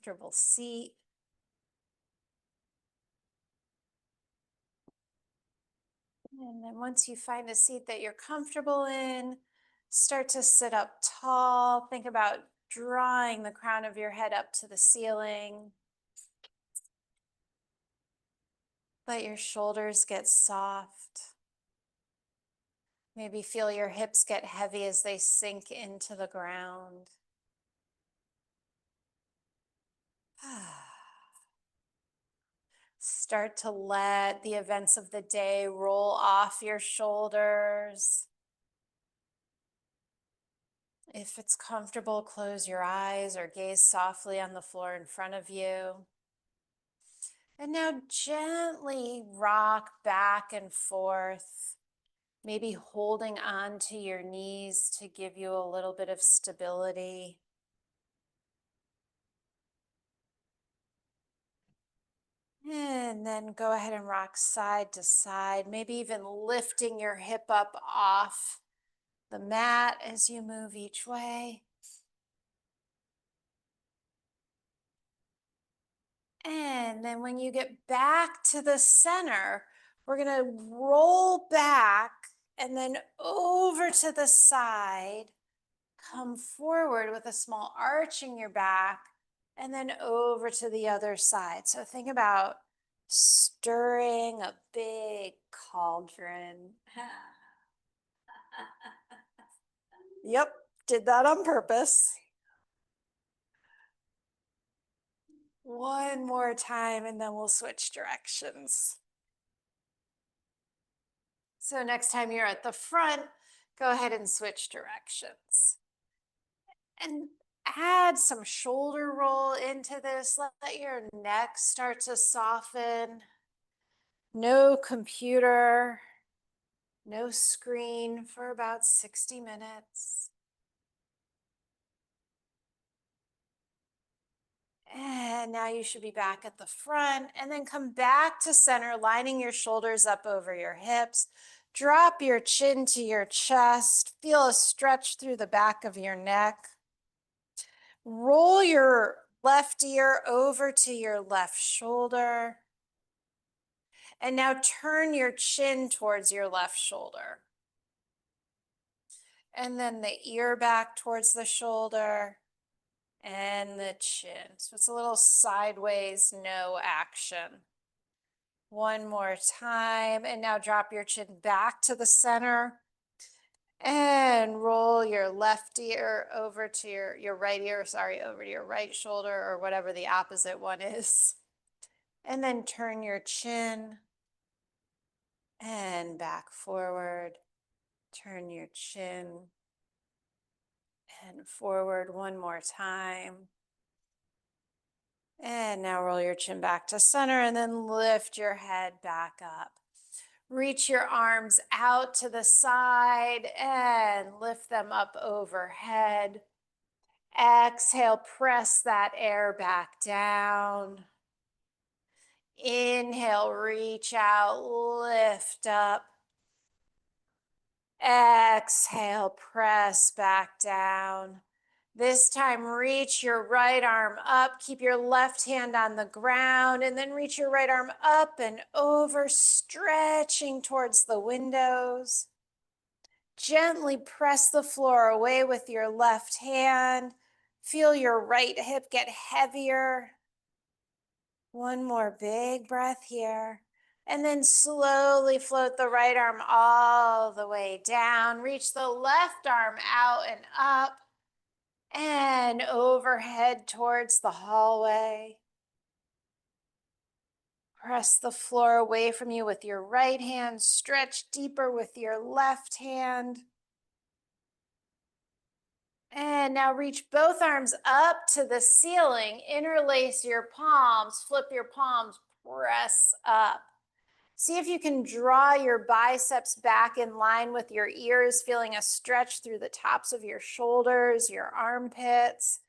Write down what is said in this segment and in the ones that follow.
comfortable seat. And then once you find a seat that you're comfortable in, start to sit up tall. Think about drawing the crown of your head up to the ceiling. Let your shoulders get soft. Maybe feel your hips get heavy as they sink into the ground. Start to let the events of the day roll off your shoulders. If it's comfortable, close your eyes or gaze softly on the floor in front of you. And now gently rock back and forth, maybe holding on to your knees to give you a little bit of stability. And then go ahead and rock side to side, maybe even lifting your hip up off the mat as you move each way. And then when you get back to the center, we're going to roll back and then over to the side, come forward with a small arch in your back, and then over to the other side. So think about stirring a big cauldron. Yep, did that on purpose. One more time, and then we'll switch directions. So next time you're at the front, go ahead and switch directions. And add some shoulder roll into this. Let your neck start to soften. No computer, no screen for about 60 minutes. And now you should be back at the front, and then come back to center, lining your shoulders up over your hips. Drop your chin to your chest. Feel a stretch through the back of your neck. Roll your left ear over to your left shoulder. And now turn your chin towards your left shoulder. And then the ear back towards the shoulder and the chin. So it's a little sideways, no action. One more time. And now drop your chin back to the center. And roll your left ear over to your right ear, over to your right shoulder or whatever the opposite one is. And then turn your chin and back forward. Turn your chin and forward one more time. And now roll your chin back to center and then lift your head back up. Reach your arms out to the side and lift them up overhead. Exhale, press that air back down. Inhale, reach out, lift up. Exhale, press back down. This time, reach your right arm up. Keep your left hand on the ground, and then reach your right arm up and over, stretching towards the windows. Gently press the floor away with your left hand. Feel your right hip get heavier. One more big breath here. And then slowly float the right arm all the way down. Reach the left arm out and up and overhead towards the hallway. Press the floor away from you with your right hand. Stretch deeper with your left hand. And now reach both arms up to the ceiling. Interlace your palms, flip your palms, press up. See if you can draw your biceps back in line with your ears, feeling a stretch through the tops of your shoulders, your armpits.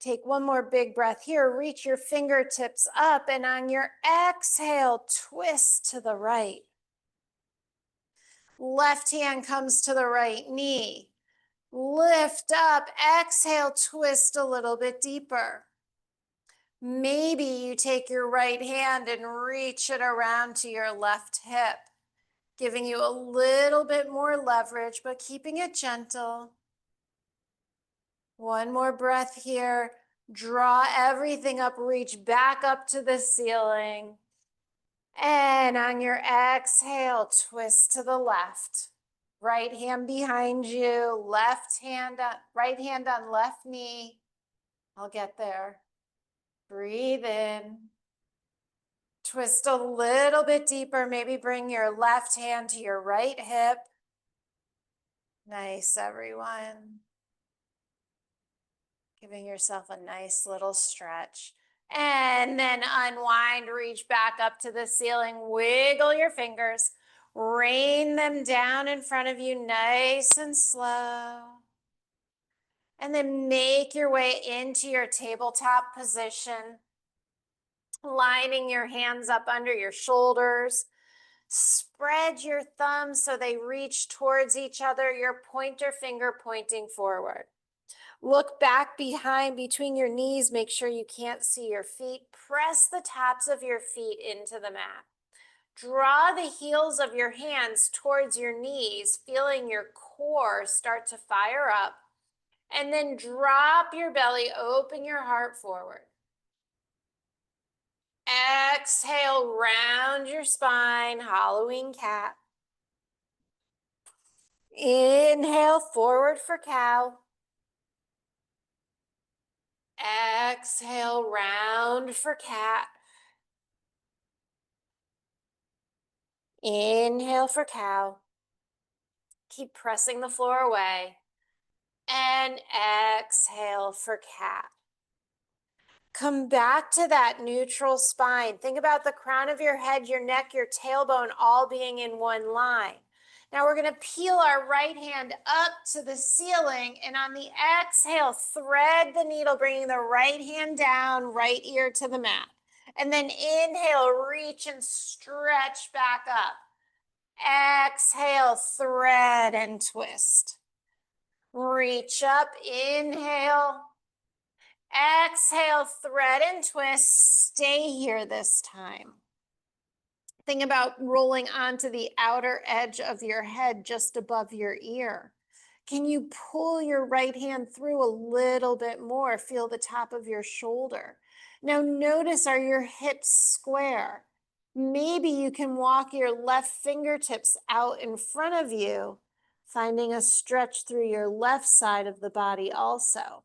Take one more big breath here. Reach your fingertips up, and on your exhale, twist to the right. Left hand comes to the right knee. Lift up, exhale, twist a little bit deeper. Maybe you take your right hand and reach it around to your left hip, giving you a little bit more leverage, but keeping it gentle. One more breath here. Draw everything up, reach back up to the ceiling. And on your exhale, twist to the left. Right hand behind you, right hand on left knee. I'll get there. Breathe in. Twist a little bit deeper. Maybe bring your left hand to your right hip. Nice, everyone. Giving yourself a nice little stretch. And then unwind, reach back up to the ceiling, wiggle your fingers, rain them down in front of you nice and slow. And then make your way into your tabletop position, lining your hands up under your shoulders. Spread your thumbs so they reach towards each other, your pointer finger pointing forward. Look back behind between your knees. Make sure you can't see your feet. Press the tops of your feet into the mat. Draw the heels of your hands towards your knees, feeling your core start to fire up. And then drop your belly, open your heart forward. Exhale, round your spine, hollowing cat. Inhale, forward for cow. Exhale, round for cat. Inhale for cow. Keep pressing the floor away. And exhale for cat. Come back to that neutral spine. Think about the crown of your head, your neck, your tailbone all being in one line. Now we're going to peel our right hand up to the ceiling, and on the exhale, thread the needle, bringing the right hand down, right ear to the mat. And then inhale, reach and stretch back up. Exhale, thread and twist. Reach up, inhale. Exhale, thread and twist. Stay here this time. Think about rolling onto the outer edge of your head just above your ear. Can you pull your right hand through a little bit more? Feel the top of your shoulder. Now notice, are your hips square? Maybe you can walk your left fingertips out in front of you, finding a stretch through your left side of the body also.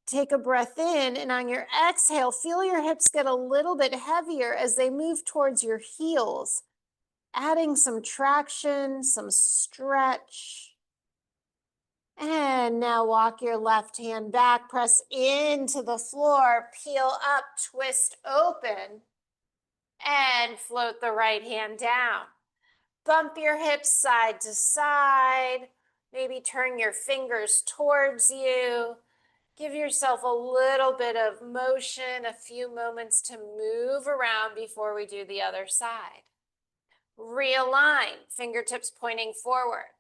Take a breath in, and on your exhale, feel your hips get a little bit heavier as they move towards your heels, adding some traction, some stretch. And now walk your left hand back, press into the floor, peel up, twist open, and float the right hand down. Bump your hips side to side, maybe turn your fingers towards you. Give yourself a little bit of motion, a few moments to move around before we do the other side. Realign, fingertips pointing forward.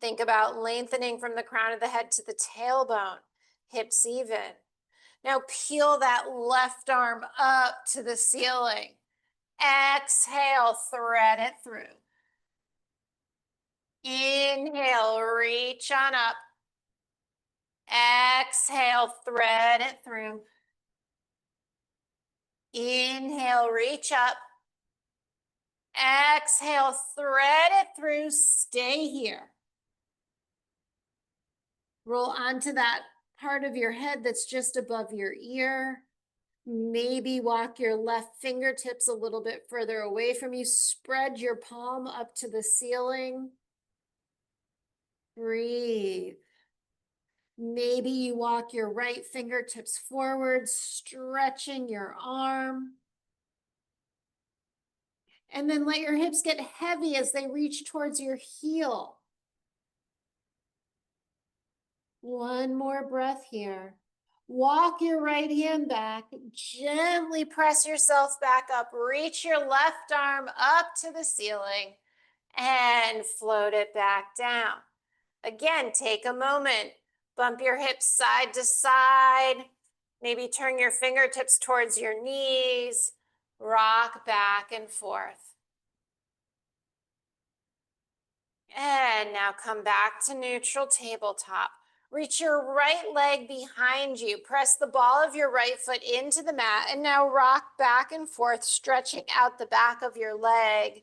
Think about lengthening from the crown of the head to the tailbone, hips even. Now peel that left arm up to the ceiling. Exhale, thread it through. Inhale, reach on up. Exhale, thread it through. Inhale, reach up. Exhale, thread it through. Stay here. Roll onto that part of your head that's just above your ear. Maybe walk your left fingertips a little bit further away from you. Spread your palm up to the ceiling. Breathe. Maybe you walk your right fingertips forward, stretching your arm. And then let your hips get heavy as they reach towards your heel. One more breath here. Walk your right hand back. Gently press yourself back up. Reach your left arm up to the ceiling and float it back down. Again, take a moment. Bump your hips side to side. Maybe turn your fingertips towards your knees, rock back and forth. And now come back to neutral tabletop. Reach your right leg behind you. Press the ball of your right foot into the mat and now rock back and forth, stretching out the back of your leg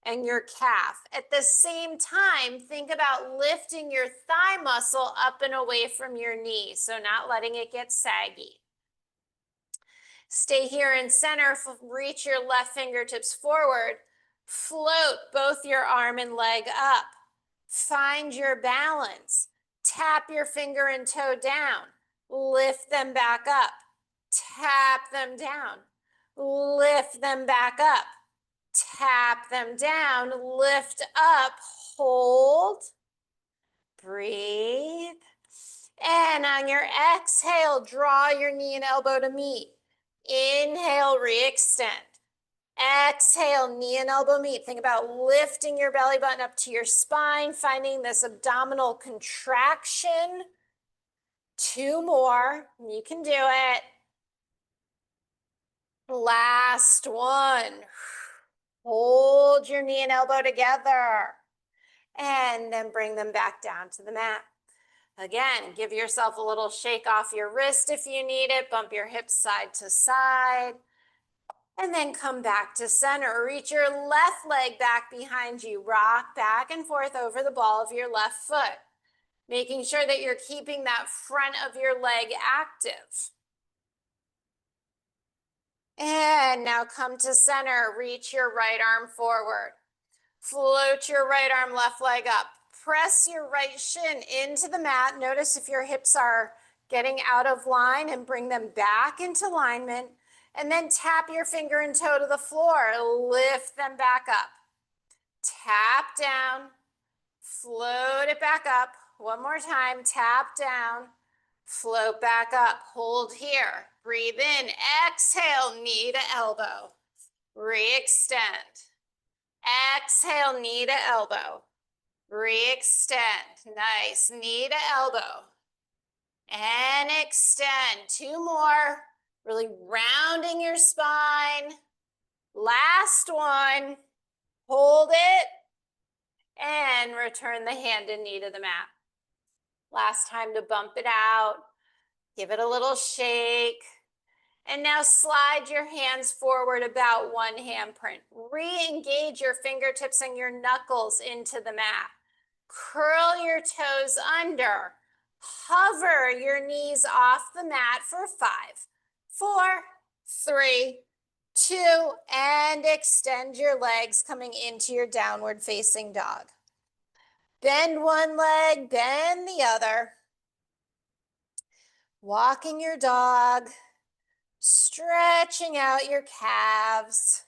and your calf. At the same time, think about lifting your thigh muscle up and away from your knee, so not letting it get saggy. Stay here in center, reach your left fingertips forward, float both your arm and leg up. Find your balance. Tap your finger and toe down. Lift them back up. Tap them down. Lift them back up. Tap them down. Lift up. Hold. Breathe. And on your exhale, draw your knee and elbow to meet. Inhale, re-extend. Exhale, knee and elbow meet. Think about lifting your belly button up to your spine, finding this abdominal contraction. 2 more. You can do it. Last one. Hold your knee and elbow together. And then bring them back down to the mat. Again, give yourself a little shake off your wrist if you need it. Bump your hips side to side. And then come back to center. Reach your left leg back behind you. Rock back and forth over the ball of your left foot, making sure that you're keeping that front of your leg active. And now come to center. Reach your right arm forward. Float your right arm, left leg up. Press your right shin into the mat. Notice if your hips are getting out of line and bring them back into alignment. And then tap your finger and toe to the floor. Lift them back up. Tap down. Float it back up. One more time. Tap down. Float back up. Hold here. Breathe in. Exhale, knee to elbow. Re-extend. Exhale, knee to elbow. Re-extend. Nice. Knee to elbow. And extend. 2 more. Really rounding your spine. Last one. Hold it. And return the hand and knee to the mat. Last time to bump it out. Give it a little shake. And now slide your hands forward about 1 handprint. Re-engage your fingertips and your knuckles into the mat. Curl your toes under. Hover your knees off the mat for 5, 4, 3, 2, and extend your legs coming into your downward facing dog. Bend one leg, bend the other. Walking your dog, stretching out your calves.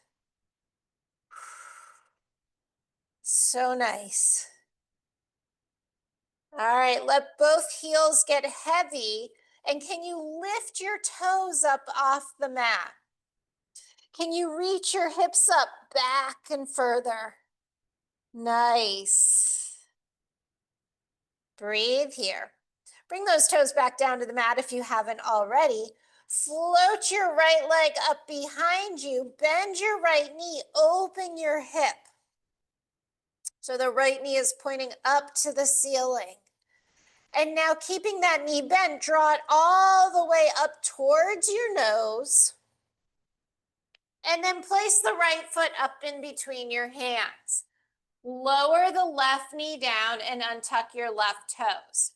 So nice. All right, let both heels get heavy. And can you lift your toes up off the mat? Can you reach your hips up back and further? Nice. Breathe here. Bring those toes back down to the mat if you haven't already. Float your right leg up behind you. Bend your right knee. Open your hip. So the right knee is pointing up to the ceiling. And now keeping that knee bent, draw it all the way up towards your nose. And then place the right foot up in between your hands. Lower the left knee down and untuck your left toes.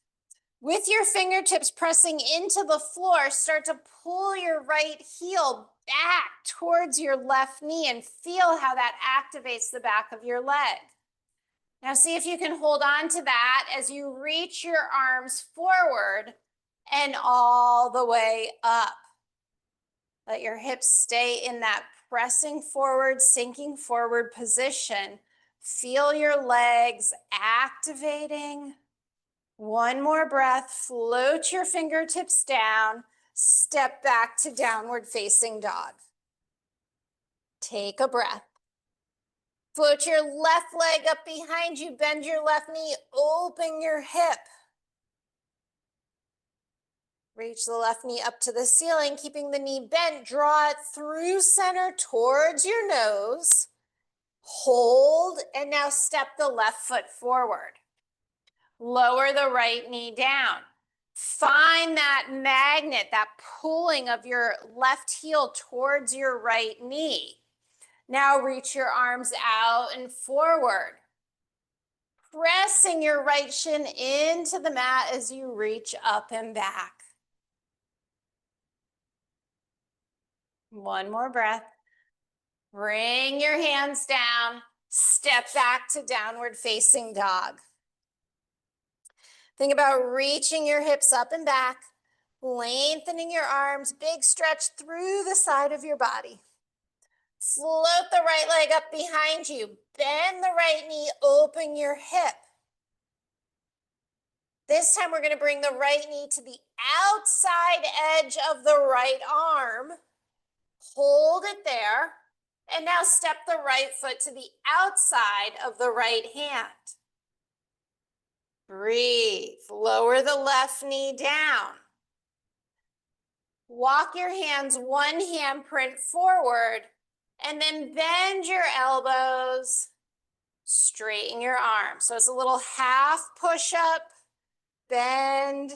With your fingertips pressing into the floor, start to pull your right heel back towards your left knee and feel how that activates the back of your leg. Now see if you can hold on to that as you reach your arms forward and all the way up. Let your hips stay in that pressing forward, sinking forward position. Feel your legs activating. One more breath. Float your fingertips down. Step back to downward facing dog. Take a breath. Float your left leg up behind you. Bend your left knee. Open your hip. Reach the left knee up to the ceiling, keeping the knee bent. Draw it through center towards your nose. Hold, and now step the left foot forward. Lower the right knee down. Find that magnet, that pulling of your left heel towards your right knee. Now reach your arms out and forward. Pressing your right shin into the mat as you reach up and back. One more breath. Bring your hands down. Step back to downward facing dog. Think about reaching your hips up and back, lengthening your arms, big stretch through the side of your body. Float the right leg up behind you. Bend the right knee, open your hip. This time we're going to bring the right knee to the outside edge of the right arm. Hold it there. And now step the right foot to the outside of the right hand. Breathe. Lower the left knee down. Walk your hands one handprint forward, and then bend your elbows. Straighten your arms. So it's a little half push-up, bend,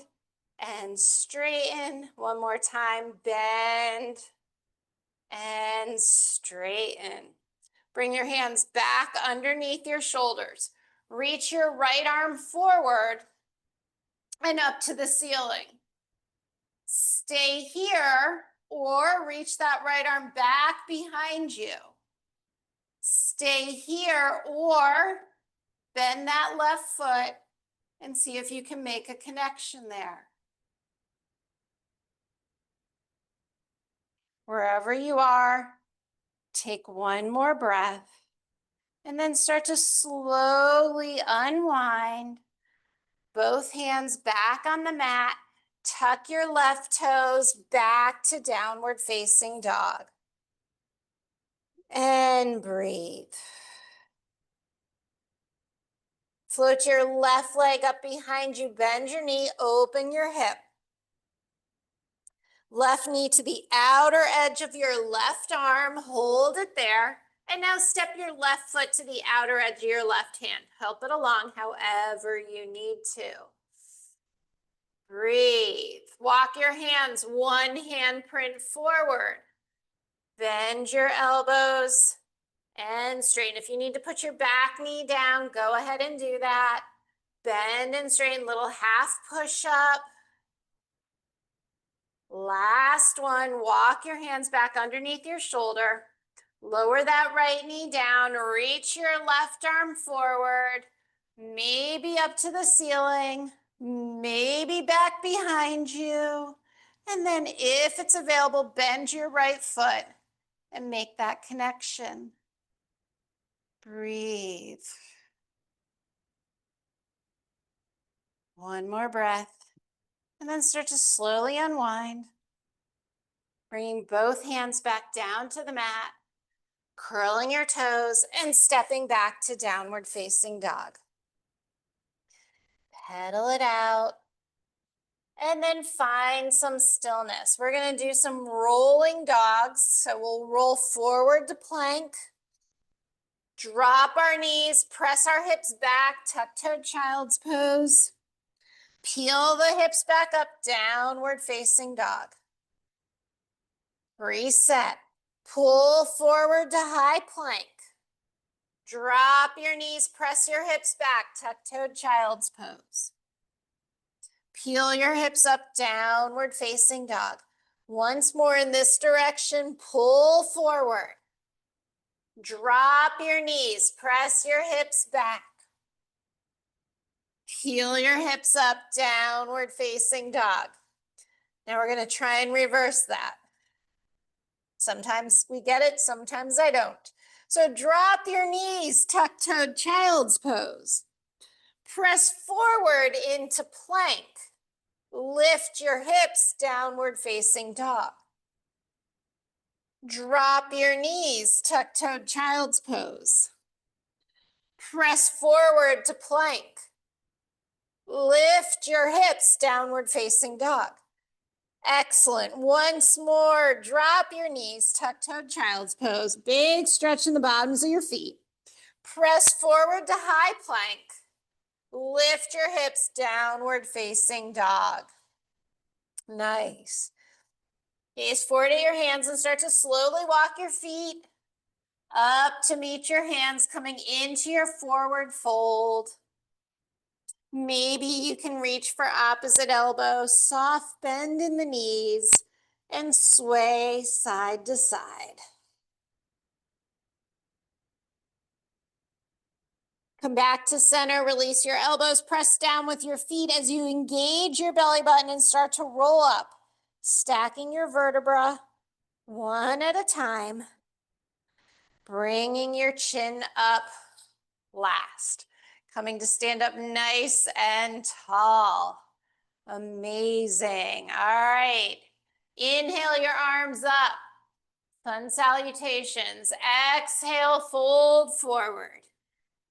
and straighten. One more time, bend, and straighten. Bring your hands back underneath your shoulders. Reach your right arm forward and up to the ceiling. Stay here or reach that right arm back behind you. Stay here or bend that left foot and see if you can make a connection there. Wherever you are, take one more breath and then start to slowly unwind. Both hands back on the mat. Tuck your left toes back to downward facing dog. And breathe. Float your left leg up behind you. Bend your knee, open your hip. Left knee to the outer edge of your left arm. Hold it there. And now step your left foot to the outer edge of your left hand. Help it along however you need to. Breathe. Walk your hands one handprint forward. Bend your elbows and straighten. If you need to put your back knee down, go ahead and do that. Bend and straighten, little half push up. Last one, walk your hands back underneath your shoulder. Lower that right knee down, reach your left arm forward, maybe up to the ceiling, maybe back behind you. And then if it's available, bend your right foot and make that connection. Breathe. One more breath. And then start to slowly unwind. Bringing both hands back down to the mat. Curling your toes and stepping back to downward facing dog. Pedal it out. And then find some stillness. We're going to do some rolling dogs. So we'll roll forward to plank. Drop our knees, press our hips back, tuck-toed child's pose. Peel the hips back up, downward facing dog. Reset. Pull forward to high plank. Drop your knees, press your hips back, tuck-toed child's pose. Peel your hips up, downward facing dog. Once more in this direction, pull forward. Drop your knees, press your hips back. Peel your hips up, downward facing dog. Now we're going to try and reverse that. Sometimes we get it, sometimes I don't. So drop your knees, tuck-toed child's pose. Press forward into plank. Lift your hips, downward facing dog. Drop your knees, tuck-toed child's pose. Press forward to plank. Lift your hips, downward facing dog. Excellent. Once more, drop your knees, tuck-toed child's pose. Big stretch in the bottoms of your feet. Press forward to high plank. Lift your hips, downward facing dog. Nice. Gaze forward at your hands and start to slowly walk your feet up to meet your hands, coming into your forward fold. Maybe you can reach for opposite elbow, soft bend in the knees, and sway side to side. Come back to center, release your elbows, press down with your feet as you engage your belly button and start to roll up, stacking your vertebra one at a time, bringing your chin up last. Coming to stand up nice and tall. Amazing. All right. Inhale your arms up. Sun salutations. Exhale, fold forward.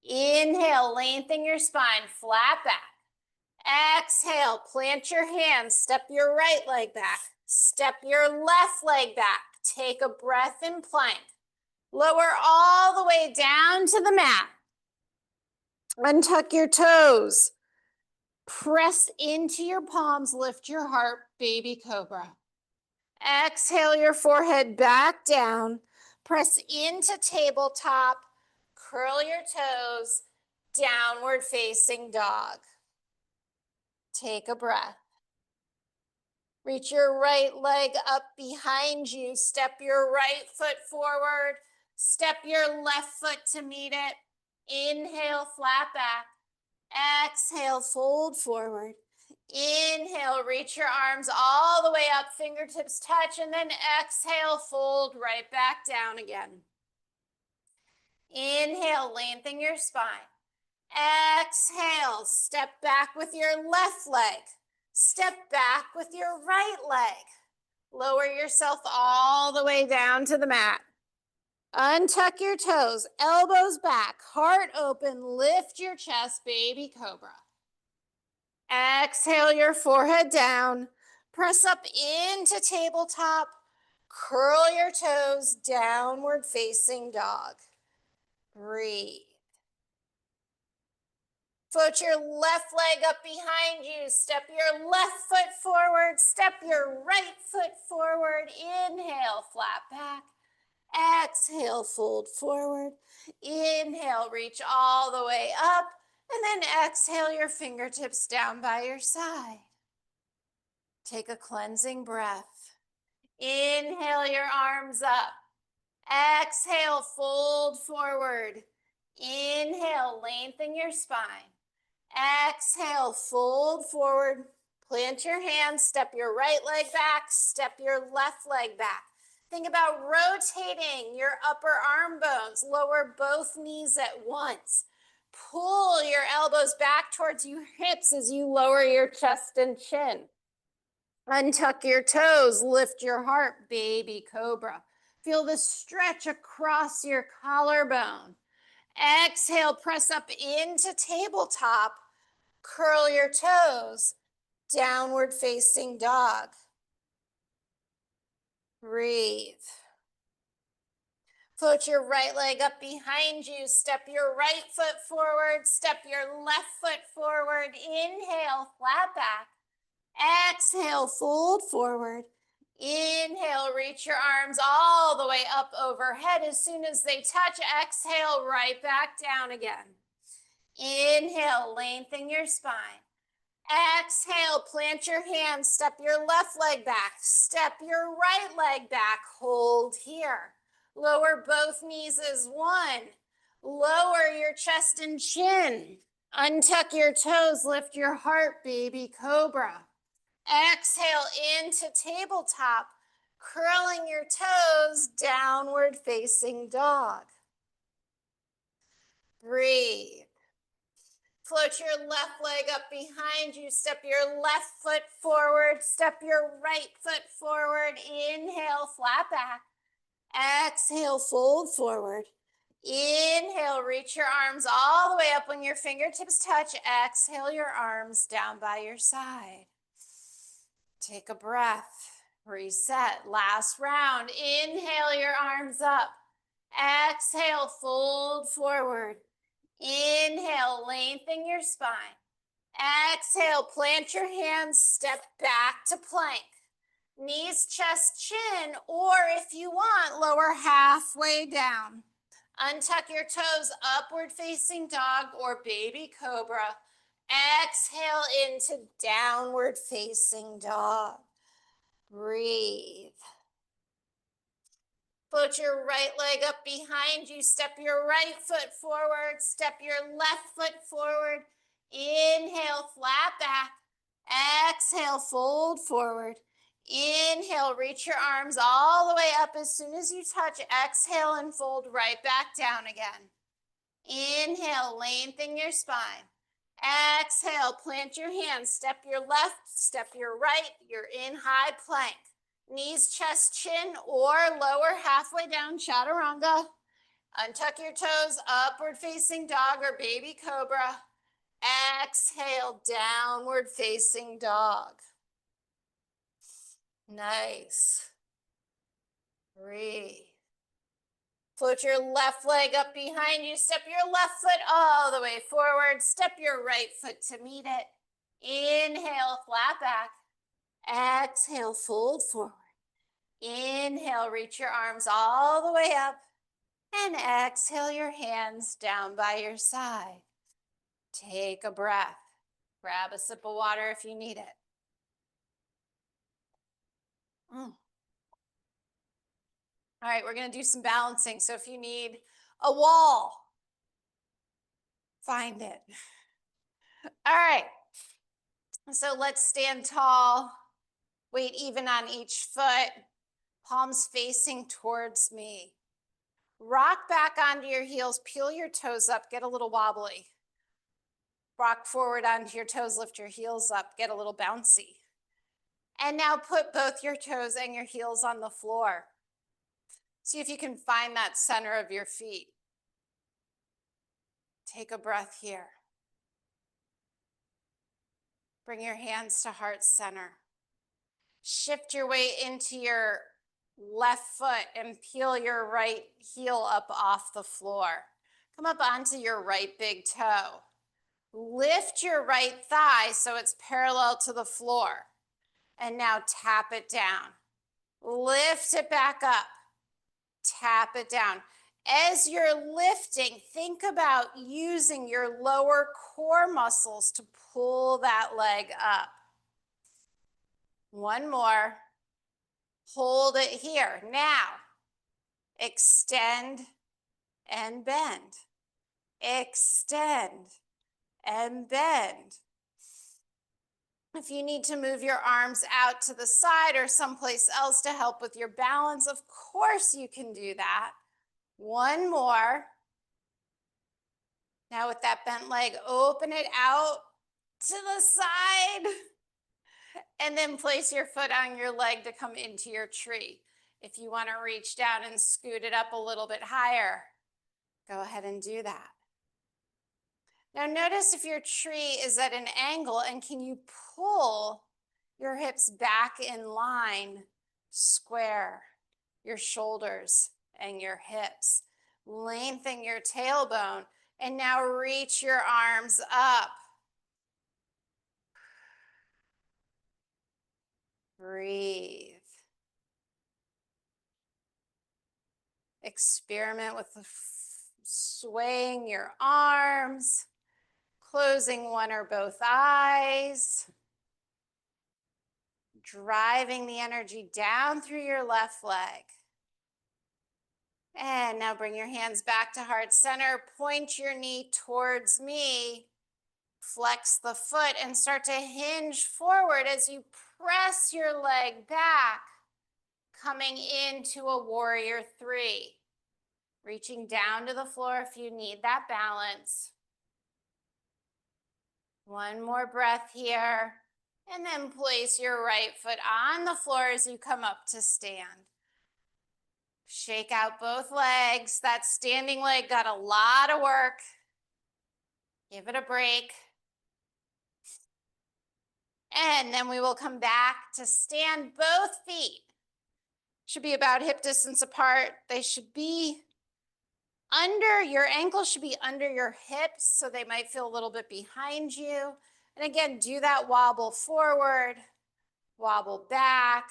Inhale, lengthen your spine, flat back. Exhale, plant your hands, step your right leg back. Step your left leg back. Take a breath in plank. Lower all the way down to the mat. Untuck your toes. Press into your palms, lift your heart, baby cobra. Exhale your forehead back down. Press into tabletop. Curl your toes, downward facing dog. Take a breath. Reach your right leg up behind you. Step your right foot forward. Step your left foot to meet it. Inhale, flat back. Exhale, fold forward. Inhale, reach your arms all the way up, fingertips touch, and then exhale, fold right back down again. Inhale, lengthen your spine. Exhale, step back with your left leg. Step back with your right leg. Lower yourself all the way down to the mat. Untuck your toes, elbows back, heart open, lift your chest, baby cobra. Exhale your forehead down, press up into tabletop, curl your toes, downward facing dog. Breathe. Float your left leg up behind you, step your left foot forward, step your right foot forward, inhale, flat back. Exhale, fold forward. Inhale, reach all the way up. And then exhale your fingertips down by your side. Take a cleansing breath. Inhale your arms up. Exhale, fold forward. Inhale, lengthen your spine. Exhale, fold forward. Plant your hands, step your right leg back, step your left leg back. Think about rotating your upper arm bones. Lower both knees at once. Pull your elbows back towards your hips as you lower your chest and chin. Untuck your toes, lift your heart, baby cobra. Feel the stretch across your collarbone. Exhale, press up into tabletop. Curl your toes, downward facing dog. Breathe. Float your right leg up behind you. Step your right foot forward. Step your left foot forward. Inhale, flat back. Exhale, fold forward. Inhale, reach your arms all the way up overhead. As soon as they touch, exhale, right back down again. Inhale, lengthen your spine. Exhale, plant your hands, step your left leg back, step your right leg back, hold here. Lower both knees as one. Lower your chest and chin. Untuck your toes, lift your heart, baby cobra. Exhale into tabletop, curling your toes, downward facing dog. Breathe. Float your left leg up behind you. Step your left foot forward. Step your right foot forward. Inhale, flat back. Exhale, fold forward. Inhale, reach your arms all the way up when your fingertips touch. Exhale your arms down by your side. Take a breath. Reset. Last round. Inhale your arms up. Exhale, fold forward. Inhale, lengthen your spine. Exhale, plant your hands, step back to plank. Knees, chest, chin, or if you want, lower halfway down. Untuck your toes, upward facing dog or baby cobra. Exhale into downward facing dog. Breathe. Float your right leg up behind you. Step your right foot forward. Step your left foot forward. Inhale, flat back. Exhale, fold forward. Inhale, reach your arms all the way up. As soon as you touch, exhale and fold right back down again. Inhale, lengthen your spine. Exhale, plant your hands. Step your left, step your right. You're in high plank. Knees, chest, chin, or lower halfway down, chaturanga. Untuck your toes, upward facing dog or baby cobra. Exhale, downward facing dog. Nice. Breathe. Float your left leg up behind you. Step your left foot all the way forward. Step your right foot to meet it. Inhale, flat back. Exhale, fold forward. Inhale, reach your arms all the way up. And exhale your hands down by your side. Take a breath. Grab a sip of water if you need it. All right, we're going to do some balancing. So if you need a wall, find it. All right. So let's stand tall. Weight even on each foot. Palms facing towards me. Rock back onto your heels. Peel your toes up. Get a little wobbly. Rock forward onto your toes. Lift your heels up. Get a little bouncy. And now put both your toes and your heels on the floor. See if you can find that center of your feet. Take a breath here. Bring your hands to heart center. Shift your weight into your left foot and peel your right heel up off the floor. Come up onto your right big toe. Lift your right thigh so it's parallel to the floor. And now tap it down. Lift it back up. Tap it down. As you're lifting, think about using your lower core muscles to pull that leg up. One more. Hold it here. Now, extend and bend. Extend and bend. If you need to move your arms out to the side or someplace else to help with your balance, of course you can do that. One more. Now with that bent leg, open it out to the side. And then place your foot on your leg to come into your tree. If you want to reach down and scoot it up a little bit higher, go ahead and do that. Now notice if your tree is at an angle and can you pull your hips back in line, square your shoulders and your hips. Lengthen your tailbone and now reach your arms up. Breathe. Experiment with swaying your arms, closing one or both eyes, driving the energy down through your left leg. And now bring your hands back to heart center, point your knee towards me, flex the foot and start to hinge forward as you press your leg back, coming into a warrior three. Reaching down to the floor if you need that balance. One more breath here. And then place your right foot on the floor as you come up to stand. Shake out both legs. That standing leg got a lot of work. Give it a break. And then we will come back to stand. Both feet should be about hip distance apart. They should be your ankles should be under your hips, so they might feel a little bit behind you. And again, do that wobble forward, wobble back.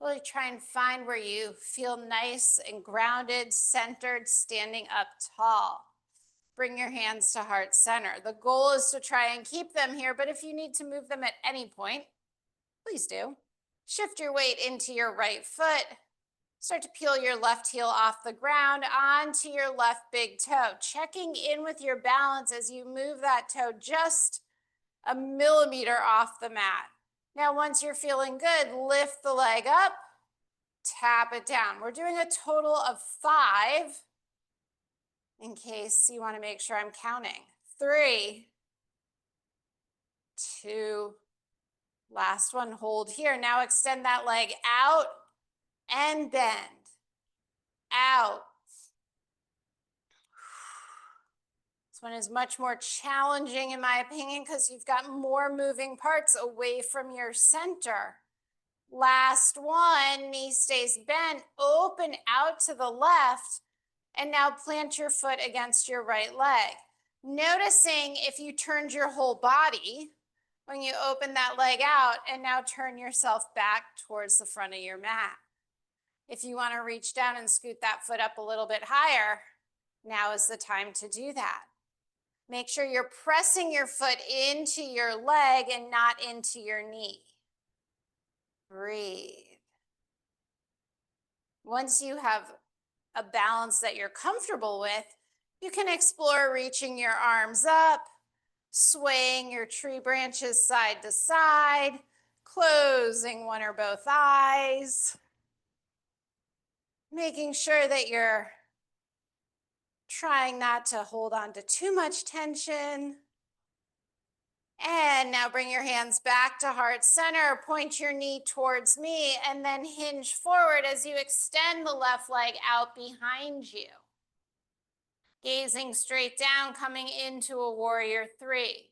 Really try and find where you feel nice and grounded, centered, standing up tall. Bring your hands to heart center. The goal is to try and keep them here, but if you need to move them at any point, please do. Shift your weight into your right foot. Start to peel your left heel off the ground onto your left big toe. Checking in with your balance as you move that toe just a millimeter off the mat. Now, once you're feeling good, lift the leg up, tap it down. We're doing a total of 5 in case you want to make sure I'm counting. 3, 2, last one, hold here. Now extend that leg out and bend. Out. This one is much more challenging in my opinion because you've got more moving parts away from your center. Last one, knee stays bent, open out to the left, and now plant your foot against your right leg. Noticing if you turned your whole body when you open that leg out and now turn yourself back towards the front of your mat. If you want to reach down and scoot that foot up a little bit higher, now is the time to do that. Make sure you're pressing your foot into your leg and not into your knee. Breathe. Once you have a balance that you're comfortable with, you can explore reaching your arms up, swaying your tree branches side to side, closing one or both eyes, making sure that you're trying not to hold on to too much tension. And now bring your hands back to heart center, point your knee towards me, and then hinge forward as you extend the left leg out behind you. Gazing straight down, coming into a warrior 3.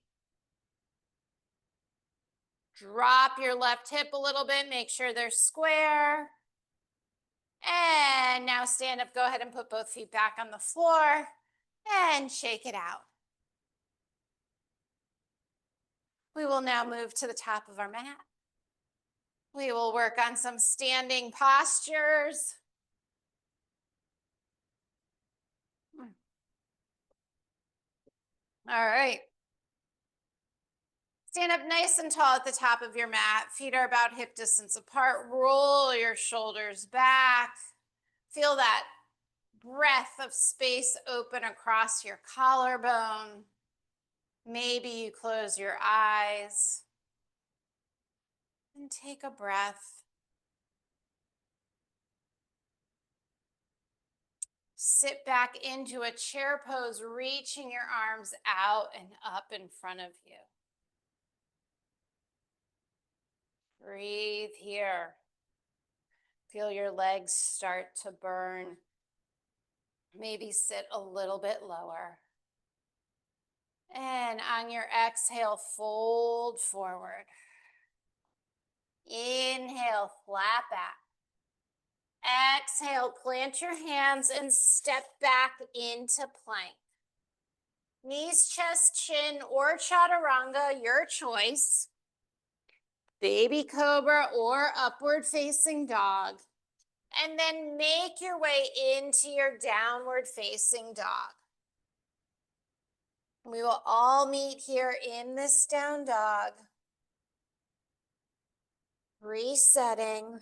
Drop your left hip a little bit, make sure they're square. And now stand up, go ahead and put both feet back on the floor and shake it out. We will now move to the top of our mat. We will work on some standing postures. All right. Stand up nice and tall at the top of your mat. Feet are about hip distance apart. Roll your shoulders back. Feel that breath of space open across your collarbone. Maybe you close your eyes and take a breath. Sit back into a chair pose, reaching your arms out and up in front of you. Breathe here. Feel your legs start to burn. Maybe sit a little bit lower. And on your exhale, fold forward. Inhale, flat back. Exhale, plant your hands and step back into plank. Knees, chest, chin, or chaturanga, your choice. Baby cobra or upward facing dog. And then make your way into your downward facing dog. We will all meet here in this down dog. Resetting.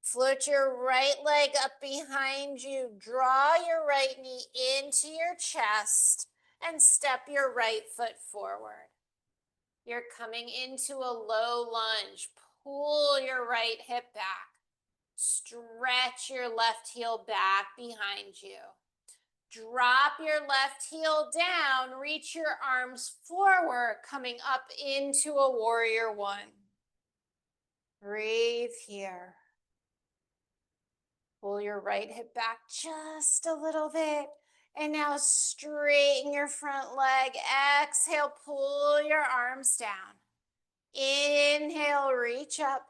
Float your right leg up behind you. Draw your right knee into your chest and step your right foot forward. You're coming into a low lunge. Pull your right hip back. Stretch your left heel back behind you. Drop your left heel down. Reach your arms forward, coming up into a warrior 1. Breathe here. Pull your right hip back just a little bit And now straighten your front leg. Exhale, pull your arms down. Inhale, reach up.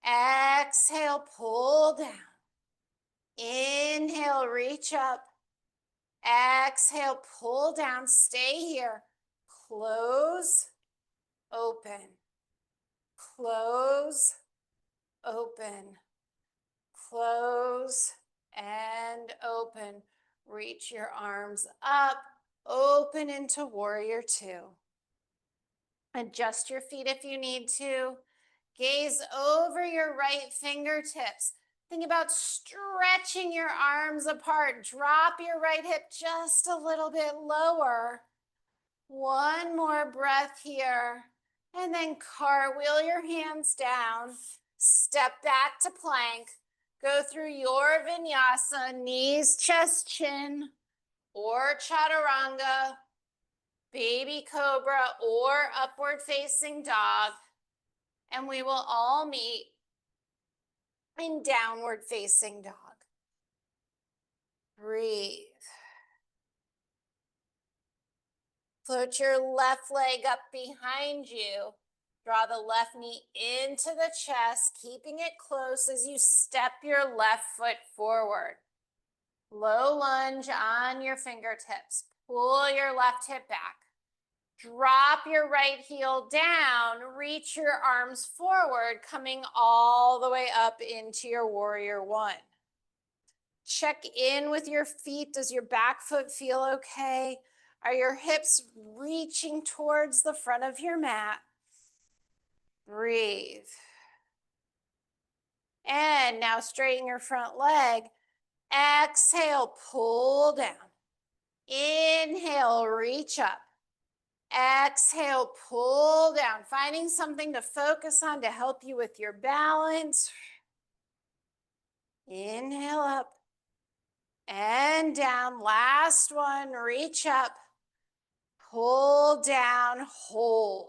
Exhale, pull down. Inhale, reach up. Exhale, pull down. Stay here. Close, open. Close, open. Close and open. Reach your arms up. Open into warrior two. Adjust your feet if you need to. Gaze over your right fingertips. Think about stretching your arms apart. Drop your right hip just a little bit lower. One more breath here. And then cartwheel your hands down. Step back to plank. Go through your vinyasa, knees, chest, chin, or chaturanga, baby cobra, or upward facing dog. And we will all meet in downward facing dog. Breathe. Float your left leg up behind you. Draw the left knee into the chest, keeping it close as you step your left foot forward. Low lunge on your fingertips. Pull your left hip back. Drop your right heel down. Reach your arms forward, coming all the way up into your warrior one. Check in with your feet. Does your back foot feel okay? Are your hips reaching towards the front of your mat? Breathe. And now straighten your front leg. Exhale, pull down. Inhale, reach up. Exhale, pull down. Finding something to focus on to help you with your balance. Inhale up and down. Last one, reach up. Pull down, hold.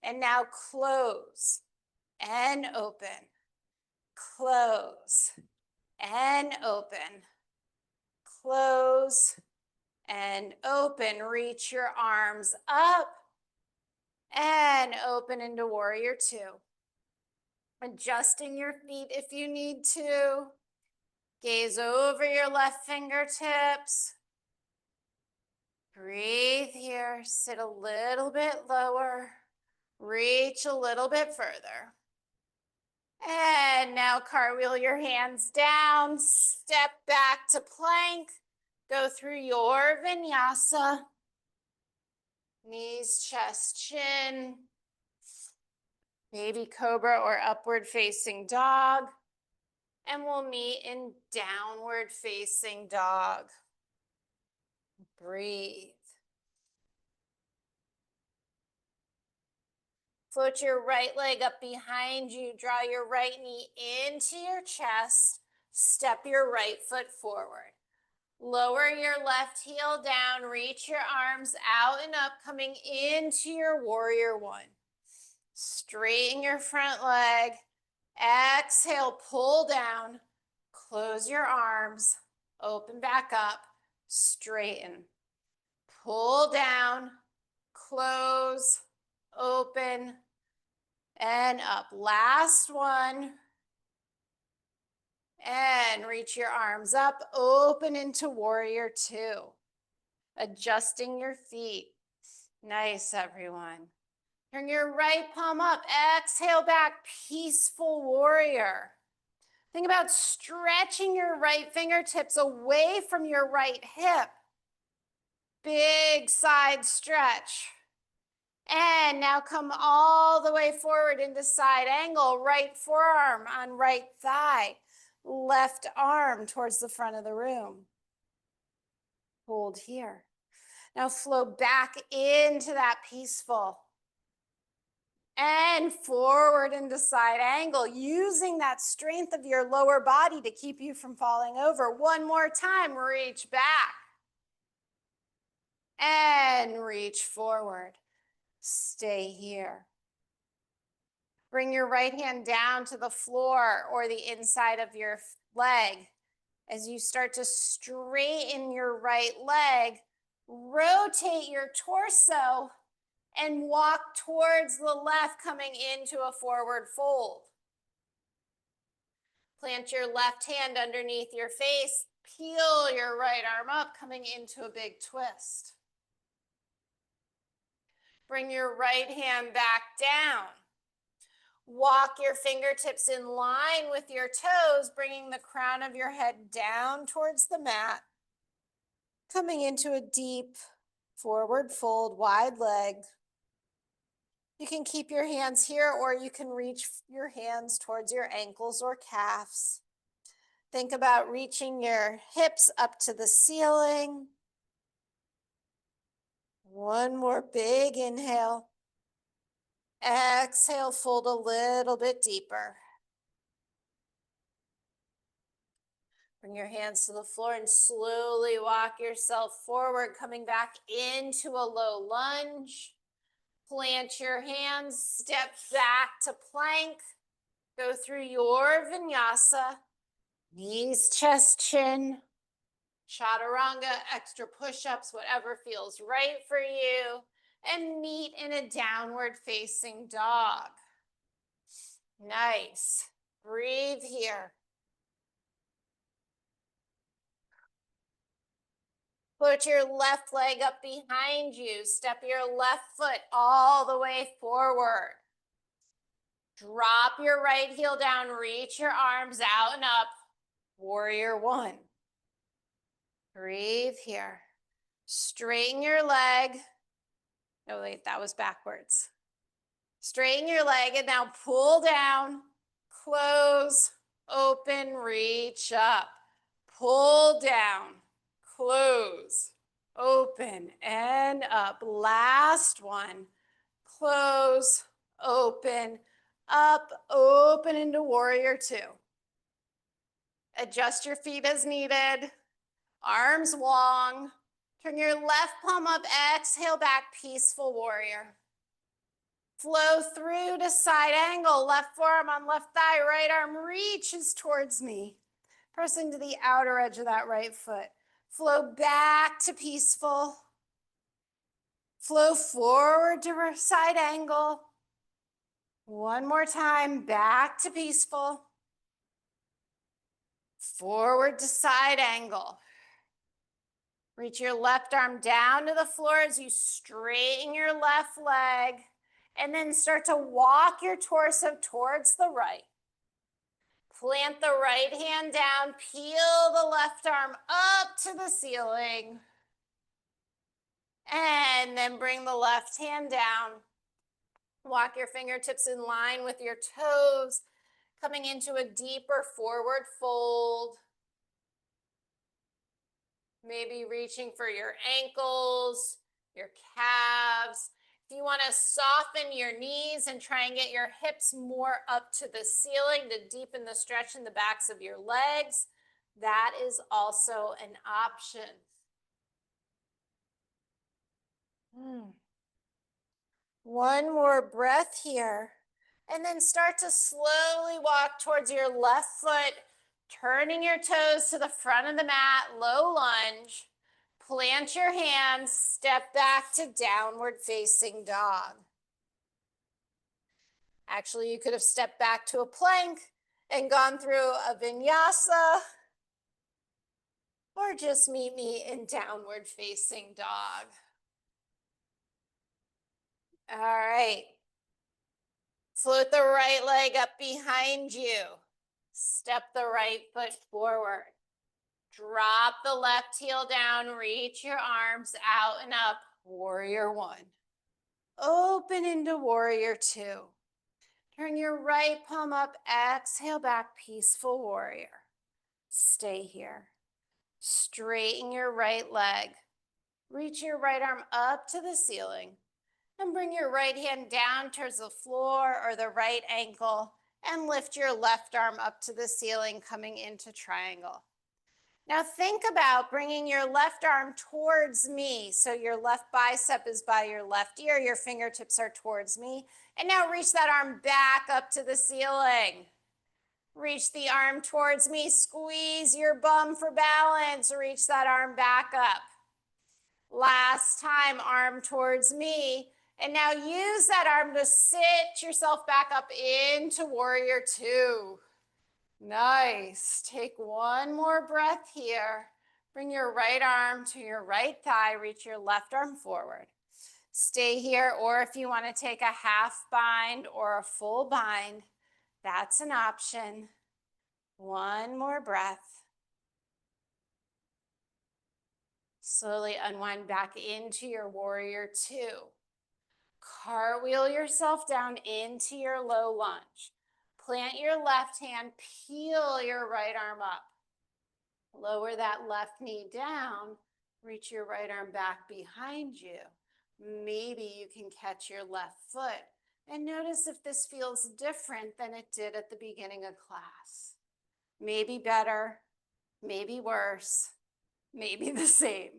And now close and open. Close and open. Close and open. Reach your arms up and open into warrior two. Adjusting your feet if you need to. Gaze over your left fingertips. Breathe here. Sit a little bit lower. Reach a little bit further. And now cartwheel your hands down. Step back to plank. Go through your vinyasa. Knees, chest, chin. Baby cobra or upward facing dog. And we'll meet in downward facing dog. Breathe. Float your right leg up behind you. Draw your right knee into your chest. Step your right foot forward. Lower your left heel down. Reach your arms out and up, coming into your warrior one. Straighten your front leg. Exhale, pull down. Close your arms. Open back up. Straighten. Pull down. Close. Open. And up. Last one. And reach your arms up. Open into warrior two. Adjusting your feet. Nice, everyone. Turn your right palm up. Exhale back. Peaceful warrior. Think about stretching your right fingertips away from your right hip. Big side stretch. And now come all the way forward into side angle. Right forearm on right thigh. Left arm towards the front of the room. Hold here. Now flow back into that peaceful. And forward into side angle, using that strength of your lower body to keep you from falling over. One more time, reach back. And reach forward. Stay here. Bring your right hand down to the floor or the inside of your leg. As you start to straighten your right leg, rotate your torso and walk towards the left, coming into a forward fold. Plant your left hand underneath your face, peel your right arm up, coming into a big twist. Bring your right hand back down. Walk your fingertips in line with your toes, bringing the crown of your head down towards the mat, coming into a deep forward fold, wide leg. You can keep your hands here, or you can reach your hands towards your ankles or calves. Think about reaching your hips up to the ceiling. One more big inhale. Exhale, fold a little bit deeper. Bring your hands to the floor and slowly walk yourself forward, coming back into a low lunge. Plant your hands, step back to plank. Go through your vinyasa. Knees, chest, chin. Chaturanga, extra push-ups, whatever feels right for you. And meet in a downward facing dog. Nice. Breathe here. Put your left leg up behind you. Step your left foot all the way forward. Drop your right heel down. Reach your arms out and up. Warrior one. Breathe here. Straighten your leg. No, wait, that was backwards. Straighten your leg and now pull down, close, open, reach up. Pull down, close, open, and up. Last one. Close, open, up, open into warrior two. Adjust your feet as needed. Arms long. Turn your left palm up, exhale back, peaceful warrior. Flow through to side angle, left forearm on left thigh, right arm reaches towards me. Press into the outer edge of that right foot. Flow back to peaceful. Flow forward to side angle. One more time, back to peaceful. Forward to side angle. Reach your left arm down to the floor as you straighten your left leg, and then start to walk your torso towards the right. Plant the right hand down, peel the left arm up to the ceiling, and then bring the left hand down. Walk your fingertips in line with your toes, coming into a deeper forward fold. Maybe reaching for your ankles, your calves. If you want to soften your knees and try and get your hips more up to the ceiling to deepen the stretch in the backs of your legs, that is also an option. One more breath here. And then start to slowly walk towards your left foot, turning your toes to the front of the mat, low lunge. Plant your hands, step back to downward facing dog. Actually, you could have stepped back to a plank and gone through a vinyasa, or just meet me in downward facing dog. All right. Float the right leg up behind you. Step the right foot forward. Drop the left heel down, reach your arms out and up, warrior one. Open into warrior two. Turn your right palm up, exhale back, peaceful warrior. Stay here. Straighten your right leg. Reach your right arm up to the ceiling and bring your right hand down towards the floor or the right ankle and lift your left arm up to the ceiling, coming into triangle. Now think about bringing your left arm towards me. So your left bicep is by your left ear, your fingertips are towards me. And now reach that arm back up to the ceiling. Reach the arm towards me, squeeze your bum for balance, reach that arm back up. Last time, arm towards me. And now use that arm to sit yourself back up into warrior two. Nice. Take one more breath here. Bring your right arm to your right thigh, reach your left arm forward. Stay here, or if you want to take a half bind or a full bind, that's an option. One more breath. Slowly unwind back into your warrior two. Cartwheel yourself down into your low lunge. Plant your left hand, peel your right arm up. Lower that left knee down, reach your right arm back behind you. Maybe you can catch your left foot and notice if this feels different than it did at the beginning of class. Maybe better, maybe worse, maybe the same.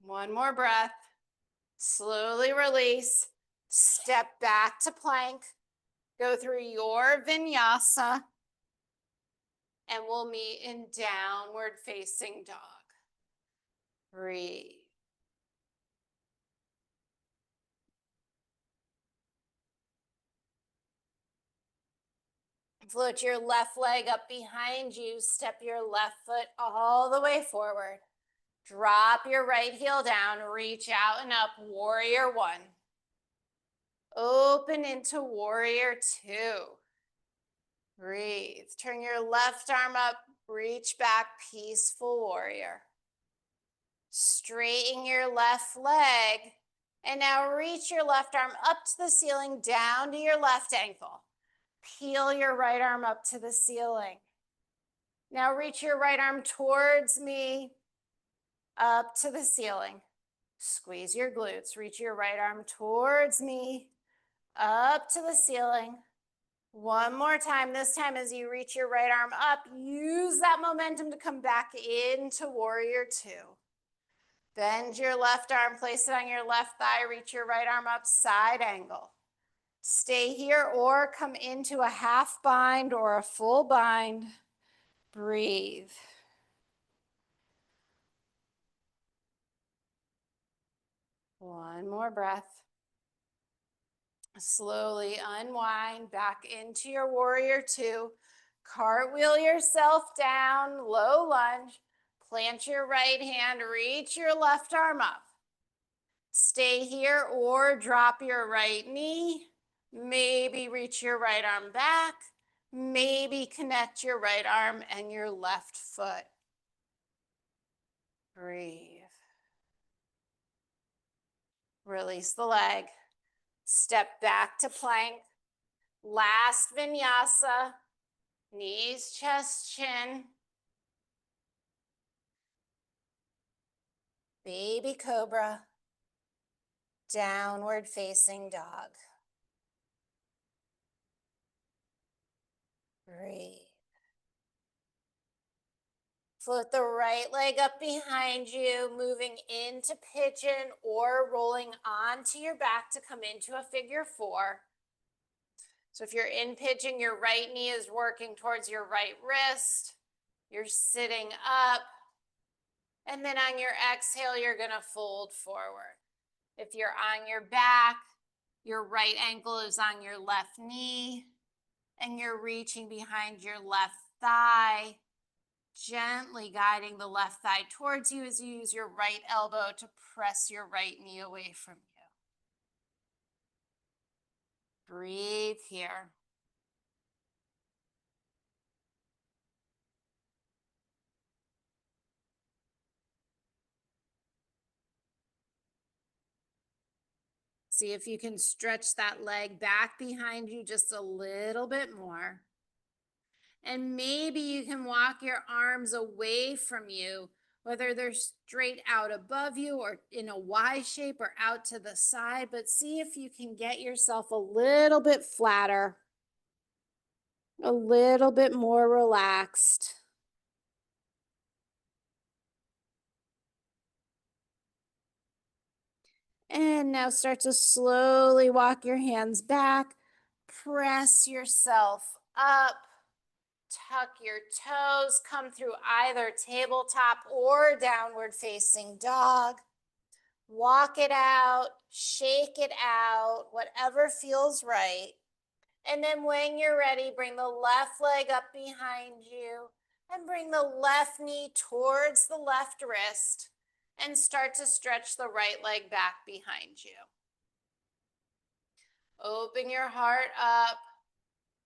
One more breath. Slowly release. Step back to plank. Go through your vinyasa. And we'll meet in downward facing dog. Breathe. Float your left leg up behind you. Step your left foot all the way forward. Drop your right heel down. Reach out and up. Warrior one. Open into warrior two. Breathe. Turn your left arm up. Reach back. Peaceful warrior. Straighten your left leg. And now reach your left arm up to the ceiling, down to your left ankle. Peel your right arm up to the ceiling. Now reach your right arm towards me, up to the ceiling. Squeeze your glutes. Reach your right arm towards me, up to the ceiling. One more time. This time as you reach your right arm up, use that momentum to come back into warrior two. Bend your left arm, place it on your left thigh, reach your right arm up, side angle. Stay here or come into a half bind or a full bind. Breathe. One more breath. Slowly unwind back into your warrior two. Cartwheel yourself down, low lunge. Plant your right hand, reach your left arm up. Stay here or drop your right knee. Maybe reach your right arm back. Maybe connect your right arm and your left foot. Breathe. Release the leg. Step back to plank. Last vinyasa. Knees, chest, chin. Baby cobra. Downward facing dog. Breathe. Float the right leg up behind you, moving into pigeon or rolling onto your back to come into a figure four. So if you're in pigeon, your right knee is working towards your right wrist. You're sitting up. And then on your exhale, you're going to fold forward. If you're on your back, your right ankle is on your left knee, and you're reaching behind your left thigh, gently guiding the left thigh towards you as you use your right elbow to press your right knee away from you. Breathe here. See if you can stretch that leg back behind you just a little bit more. And maybe you can walk your arms away from you, whether they're straight out above you or in a Y shape or out to the side, but see if you can get yourself a little bit flatter, a little bit more relaxed. And now start to slowly walk your hands back. Press yourself up. Tuck your toes, come through either tabletop or downward facing dog. Walk it out, shake it out, whatever feels right. And then when you're ready, bring the left leg up behind you and bring the left knee towards the left wrist and start to stretch the right leg back behind you. Open your heart up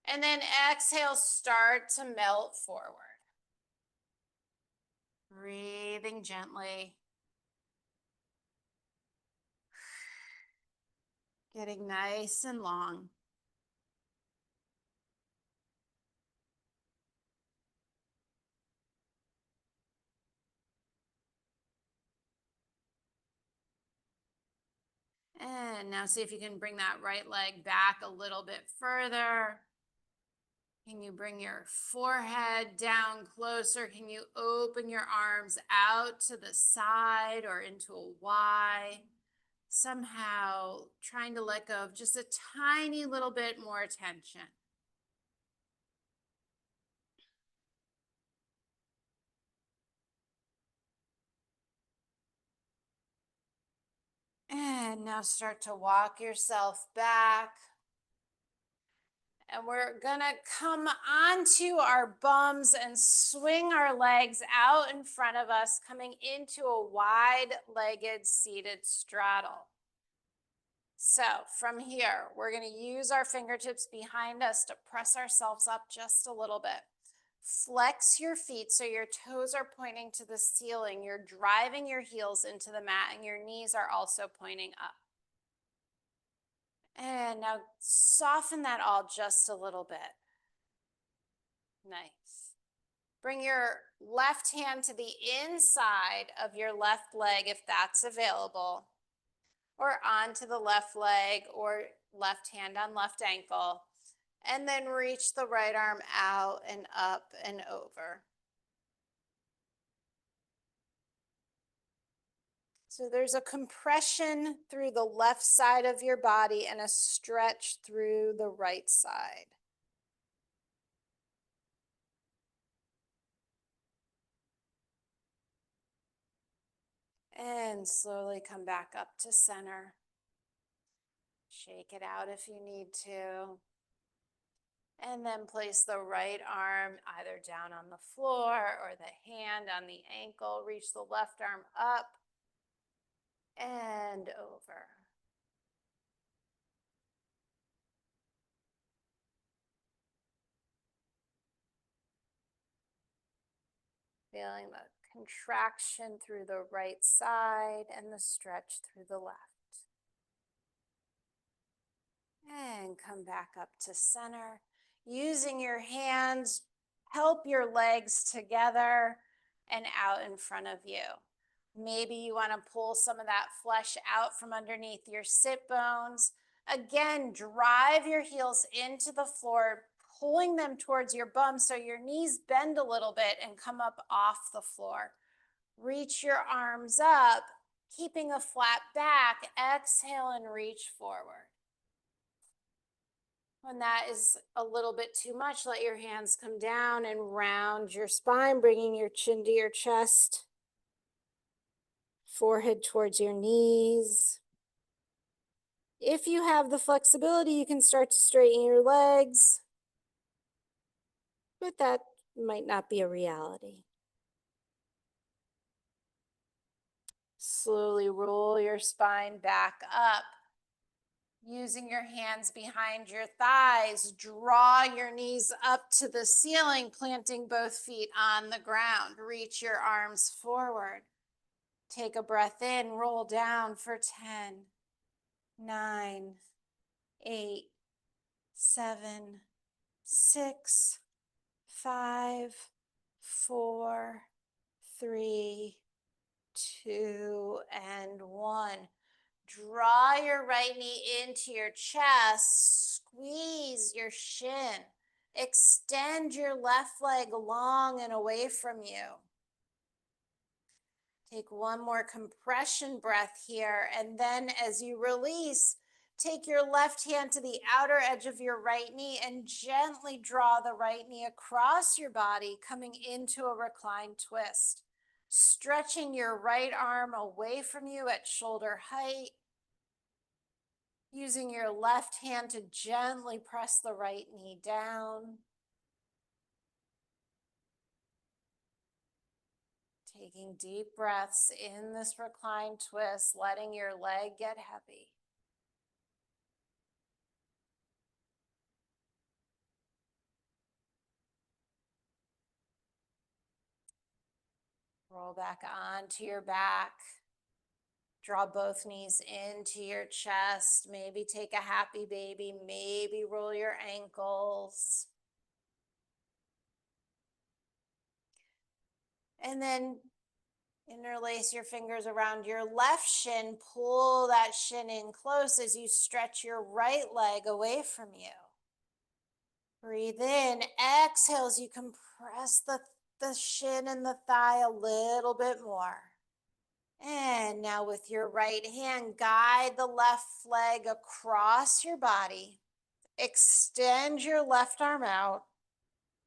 and then exhale, start to melt forward. Breathing gently. Getting nice and long. And now see if you can bring that right leg back a little bit further. Can you bring your forehead down closer? Can you open your arms out to the side or into a Y? Somehow trying to let go of just a tiny little bit more tension. And now start to walk yourself back. And we're gonna come onto our bums and swing our legs out in front of us, coming into a wide-legged seated straddle. So from here, we're gonna use our fingertips behind us to press ourselves up just a little bit. Flex your feet so your toes are pointing to the ceiling. You're driving your heels into the mat and your knees are also pointing up. And now soften that all just a little bit. Nice. Bring your left hand to the inside of your left leg if that's available, or onto the left leg or left hand on left ankle. And then reach the right arm out and up and over. So there's a compression through the left side of your body and a stretch through the right side. And slowly come back up to center. Shake it out if you need to. And then place the right arm either down on the floor or the hand on the ankle. Reach the left arm up and over. Feeling the contraction through the right side and the stretch through the left. And come back up to center. Using your hands, help your legs together and out in front of you. Maybe you want to pull some of that flesh out from underneath your sit bones. Again, drive your heels into the floor, pulling them towards your bum so your knees bend a little bit and come up off the floor. Reach your arms up, keeping a flat back. Exhale and reach forward. When that is a little bit too much, let your hands come down and round your spine, bringing your chin to your chest, forehead towards your knees. If you have the flexibility, you can start to straighten your legs, but that might not be a reality. Slowly roll your spine back up. Using your hands behind your thighs, draw your knees up to the ceiling, planting both feet on the ground. Reach your arms forward. Take a breath in, roll down for 10, 9, 8, 7, 6, 5, 4, 3, 2, and 1. Draw your right knee into your chest, squeeze your shin, extend your left leg long and away from you. Take one more compression breath here, and then as you release, Take your left hand to the outer edge of your right knee and gently draw the right knee across your body, coming into a reclined twist. Stretching your right arm away from you at shoulder height. Using your left hand to gently press the right knee down. Taking deep breaths in this reclined twist, letting your leg get heavy. Roll back onto your back. Draw both knees into your chest. Maybe take a happy baby. Maybe roll your ankles. And then interlace your fingers around your left shin. Pull that shin in close as you stretch your right leg away from you. Breathe in. Exhale as you compress the shin and the thigh a little bit more. And now with your right hand, guide the left leg across your body. Extend your left arm out,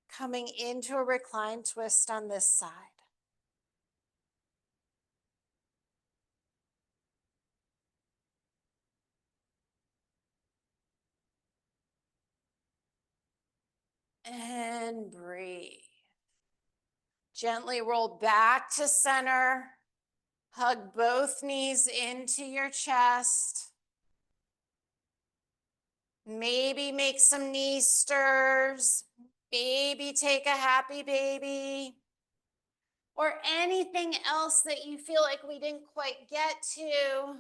coming into a reclined twist on this side. And breathe. Gently roll back to center. Hug both knees into your chest. Maybe make some knee stirs. Maybe take a happy baby. Or anything else that you feel like we didn't quite get to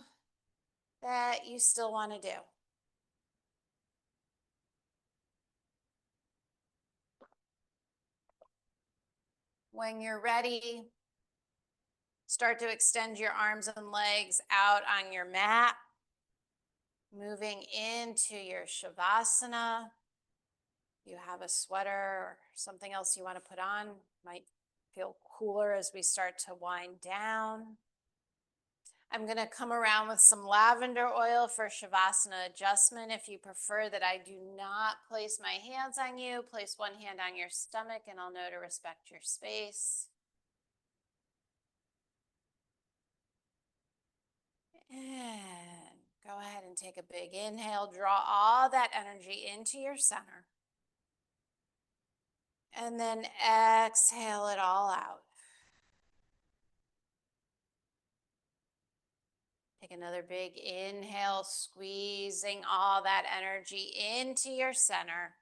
that you still want to do. When you're ready, start to extend your arms and legs out on your mat, moving into your Shavasana. You have a sweater or something else you want to put on, might feel cooler as we start to wind down. I'm going to come around with some lavender oil for Shavasana adjustment. If you prefer that I do not place my hands on you, place one hand on your stomach and I'll know to respect your space. And go ahead and take a big inhale. Draw all that energy into your center. And then exhale it all out. Take another big inhale, squeezing all that energy into your center.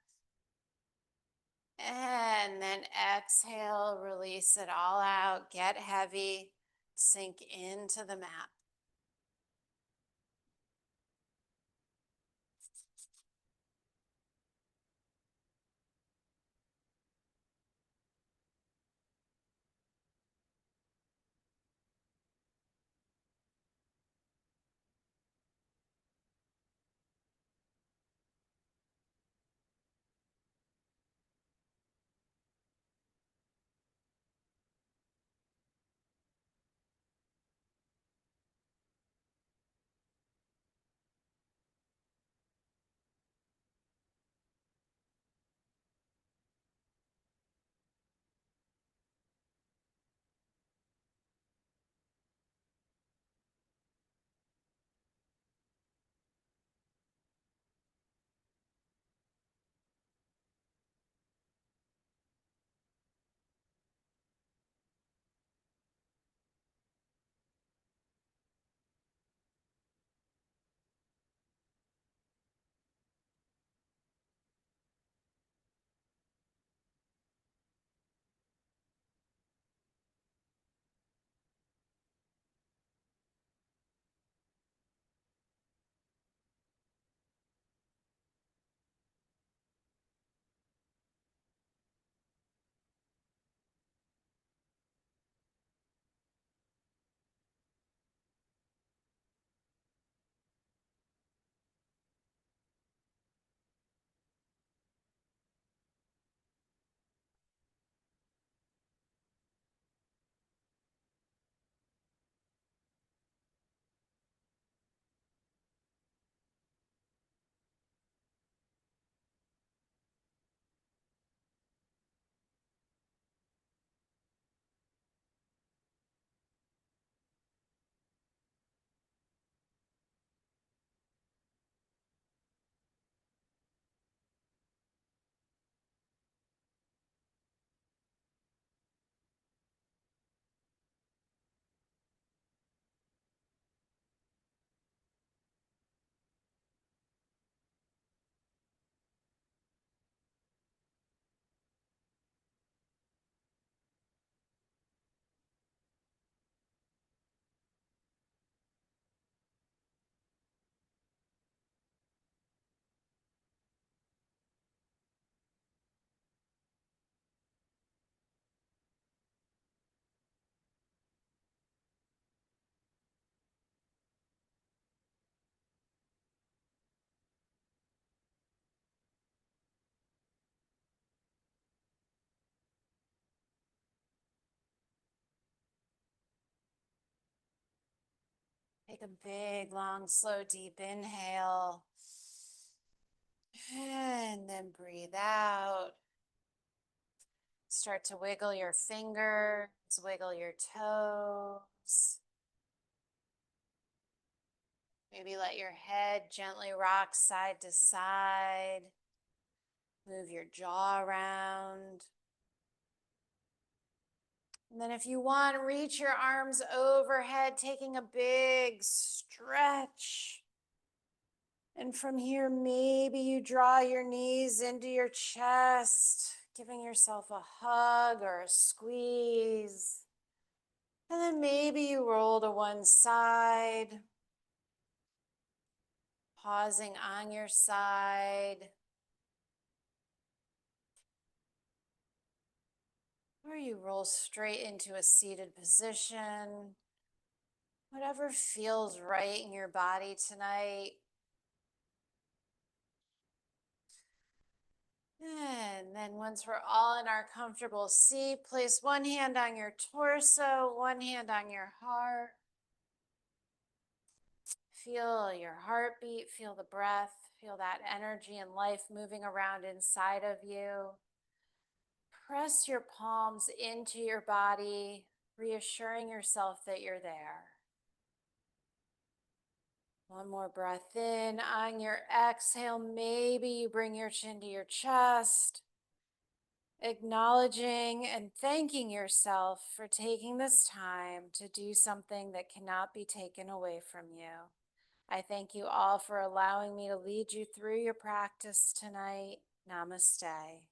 And then exhale, release it all out, get heavy, sink into the mat. Take a big, long, slow, deep inhale. And then breathe out. Start to wiggle your fingers, wiggle your toes. Maybe let your head gently rock side to side. Move your jaw around. And then if you want, reach your arms overhead, taking a big stretch. And from here, maybe you draw your knees into your chest, giving yourself a hug or a squeeze. And then maybe you roll to one side, pausing on your side. Or you roll straight into a seated position. Whatever feels right in your body tonight. And then once we're all in our comfortable seat, place one hand on your torso, one hand on your heart. Feel your heartbeat, feel the breath, feel that energy and life moving around inside of you. Press your palms into your body, reassuring yourself that you're there. One more breath in. On your exhale, maybe you bring your chin to your chest, acknowledging and thanking yourself for taking this time to do something that cannot be taken away from you. I thank you all for allowing me to lead you through your practice tonight. Namaste.